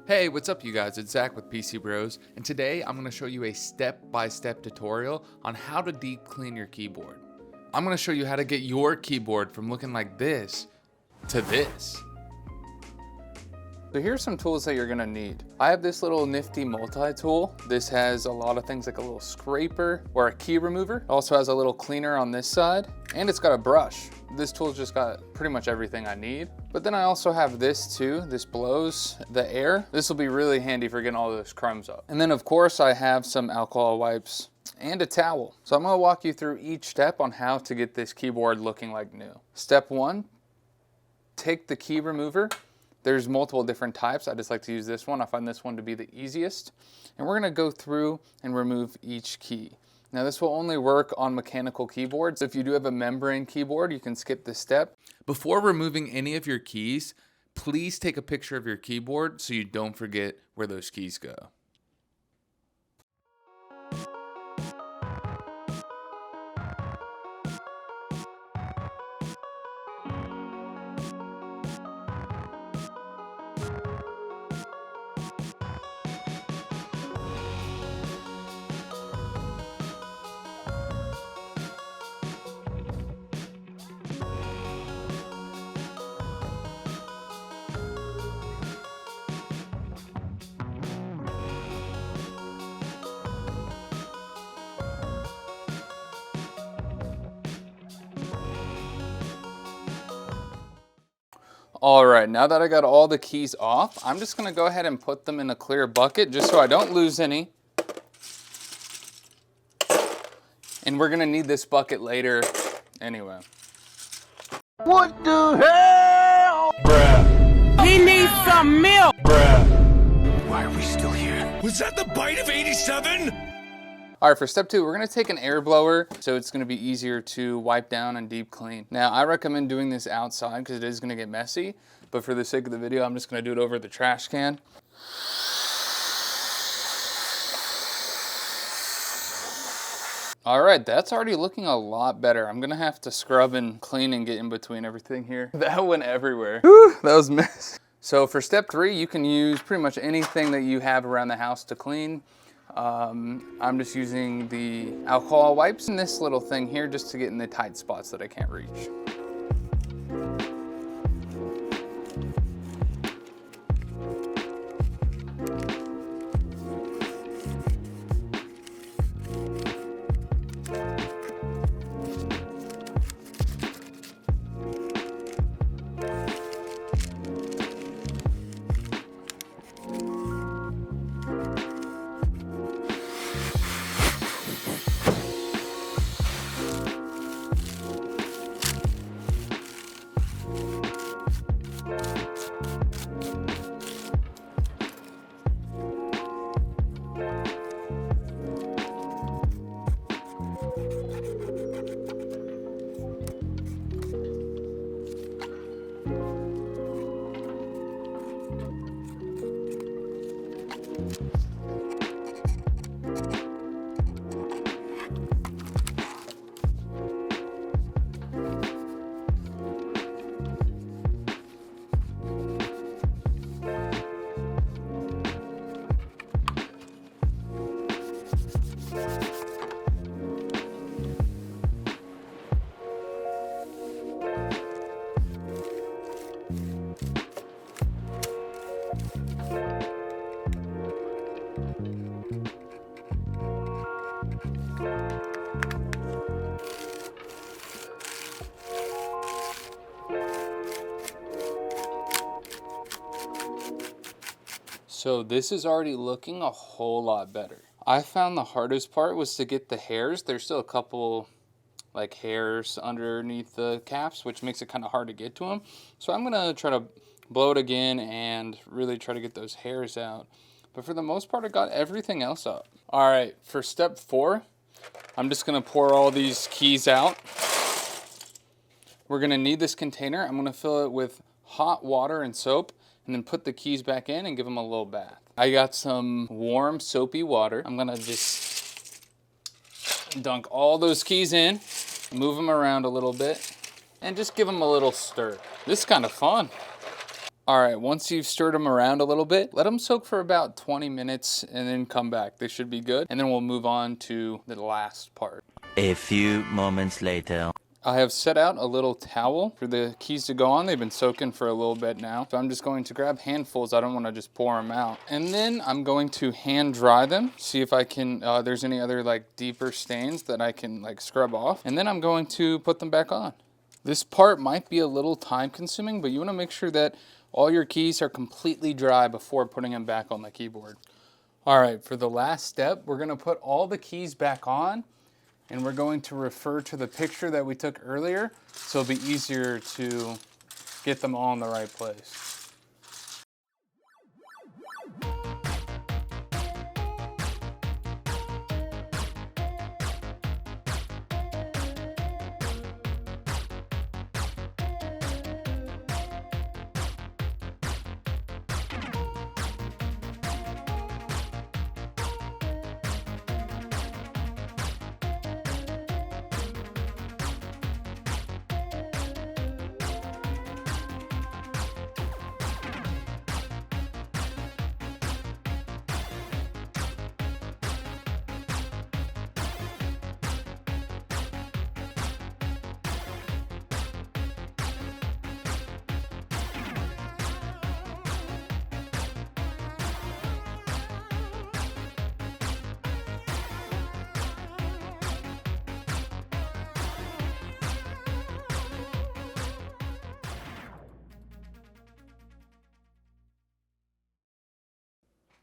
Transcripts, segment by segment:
Hey, what's up you guys? It's Zach with PCBros, and today I'm going to show you a step-by-step tutorial on how to deep clean your keyboard. I'm going to show you how to get your keyboard from looking like this to this. So here's some tools that you're gonna need. I have this little nifty multi-tool. This has a lot of things like a little scraper or a key remover. It also has a little cleaner on this side, and it's got a brush. This tool's just got pretty much everything I need. But then I also have this too. This blows the air. This will be really handy for getting all those crumbs up. And then of course I have some alcohol wipes and a towel. So I'm gonna walk you through each step on how to get this keyboard looking like new. Step one, take the key remover. There's multiple different types. I just like to use this one. I find this one to be the easiest. And we're gonna go through and remove each key. Now this will only work on mechanical keyboards. If you do have a membrane keyboard, you can skip this step. Before removing any of your keys, please take a picture of your keyboard so you don't forget where those keys go. All right, now that I got all the keys off, I'm just gonna go ahead and put them in a clear bucket just so I don't lose any. And we're gonna need this bucket later anyway. What the hell? Bruh. He needs some milk. Bruh. Why are we still here? Was that the bite of 87? All right, for step two, we're gonna take an air blower so it's gonna be easier to wipe down and deep clean. Now, I recommend doing this outside because it is gonna get messy, but for the sake of the video, I'm just gonna do it over the trash can. All right, that's already looking a lot better. I'm gonna have to scrub and clean and get in between everything here. That went everywhere. Whew, that was messy. So for step three, you can use pretty much anything that you have around the house to clean. I'm just using the alcohol wipes and this little thing here just to get in the tight spots that I can't reach. So this is already looking a whole lot better. I found the hardest part was to get the hairs. There's still a couple like hairs underneath the caps, which makes it kind of hard to get to them. So I'm gonna try to blow it again and really try to get those hairs out. But for the most part, I got everything else up. All right, for step four, I'm just gonna pour all these keys out. We're gonna need this container. I'm gonna fill it with hot water and soap, and then put the keys back in and give them a little bath. I got some warm soapy water. I'm gonna just dunk all those keys in, move them around a little bit, and just give them a little stir. This is kind of fun. All right, once you've stirred them around a little bit, let them soak for about 20 minutes and then come back. They should be good. And then we'll move on to the last part. A few moments later. I have set out a little towel for the keys to go on. They've been soaking for a little bit now. So I'm just going to grab handfuls. I don't want to just pour them out. And then I'm going to hand dry them. See if I can, there's any other like deeper stains that I can like scrub off. And then I'm going to put them back on. This part might be a little time consuming, but you want to make sure that all your keys are completely dry before putting them back on the keyboard. All right, for the last step, we're going to put all the keys back on, and we're going to refer to the picture that we took earlier, so it'll be easier to get them all in the right place.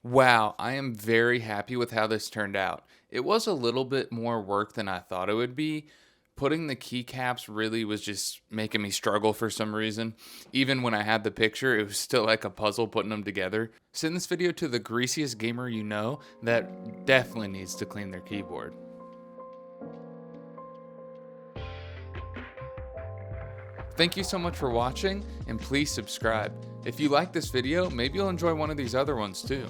Wow, I am very happy with how this turned out. It was a little bit more work than I thought it would be. Putting the keycaps really was just making me struggle for some reason. Even when I had the picture, it was still like a puzzle putting them together. Send this video to the greasiest gamer you know that definitely needs to clean their keyboard. Thank you so much for watching, and please subscribe. If you like this video, maybe you'll enjoy one of these other ones too.